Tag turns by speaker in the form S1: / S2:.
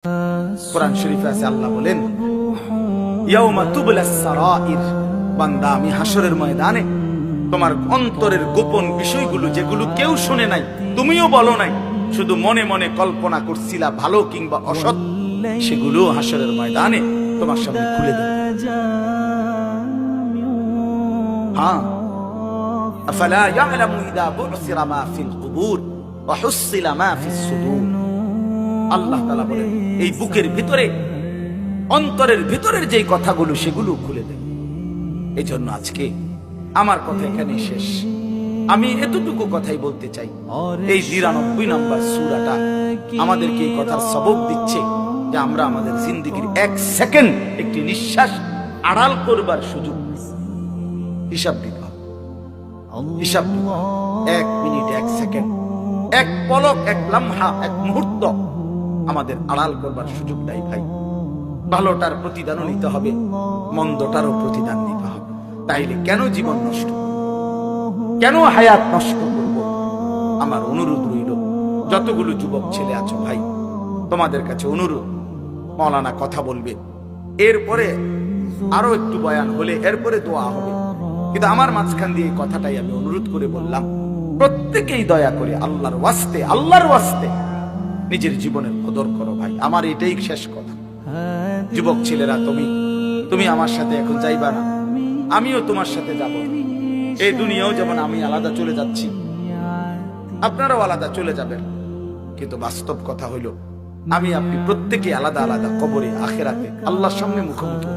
S1: কোরআন শরীফে আছে, আল্লাহ বলেন ইয়াউমা তুবলাস সারাইর, বান্দা আমি হাসরের ময়দানে তোমার অন্তরের গোপন বিষয়গুলো, যেগুলো কেউ শুনে নাই, তুমিও বলো নাই, শুধু মনে মনে কল্পনা করছিলা ভালো কিংবা অসৎ, সেগুলো হাসরের ময়দানে তোমার সামনে খুলে দেব। হ্যাঁ, আফালা ইয়ালামু ইযা বুসিরা মা ফিল কুবুর ওয়া হুসিলা মা ফিস সুদুর। আল্লাহ তাআলা বলেন এই বুকের ভিতরে, অন্তরের ভিতরের যে কথাগুলো, সেগুলো খুলে দেব। এই জন্য আজকে আমার কথা এখানে শেষ। আমি এতটুকু কথাই বলতে চাই, এই ৯৯ নম্বর সূরাটা আমাদেরকে এই কথার সবক দিচ্ছে যে আমরা আমাদের জিন্দেগির এক সেকেন্ড, একটি নিঃশ্বাস আড়াল করবার সুযোগ হিসাব দিতে হবে। হিসাব দিতে হবে। ১ মিনিট, ১ সেকেন্ড, ১ পলক, ১ লম্হা, ১ মুহূর্ত আমাদের আড়াল করবার সুযোগ নাই ভাই। ভালোটার প্রতিদানও নিতে হবে, মন্দটারও প্রতিদান নিতে হবে। তাইলে কেন জীবন নষ্ট, কেন হায়াত নষ্ট করব? আমার অনুরোধ রইল, যতগুলো যুবক ছেলে আছো ভাই, তোমাদের কাছে অনুরোধ, মাওলানা কথা বলবে, এরপরে আরো একটু বয়ান হলে এরপরে দোয়া হবে, কিন্তু আমার মাঝখান দিয়ে কথাটাই আমি অনুরোধ করে বললাম, প্রত্যেকেই দয়া করে আল্লাহর ওয়াস্তে, আল্লাহর ওয়াস্তে নিজের জীবনের কদর করো ভাই। আমার এটাই শেষ কথা। যুবক ছেলেরা, তুমি আমার সাথে এখন যাইবা না, আমিও তোমার সাথে যাব। এই দুনিয়াও যেমন আমি আলাদা চলে যাচ্ছি, আপনারাও আলাদা চলে যাবেন, কিন্তু বাস্তব কথা হইল আমি আপনি প্রত্যেকে আলাদা আলাদা কবরে, আখিরাতে আল্লাহর সামনে মুখোমুখি।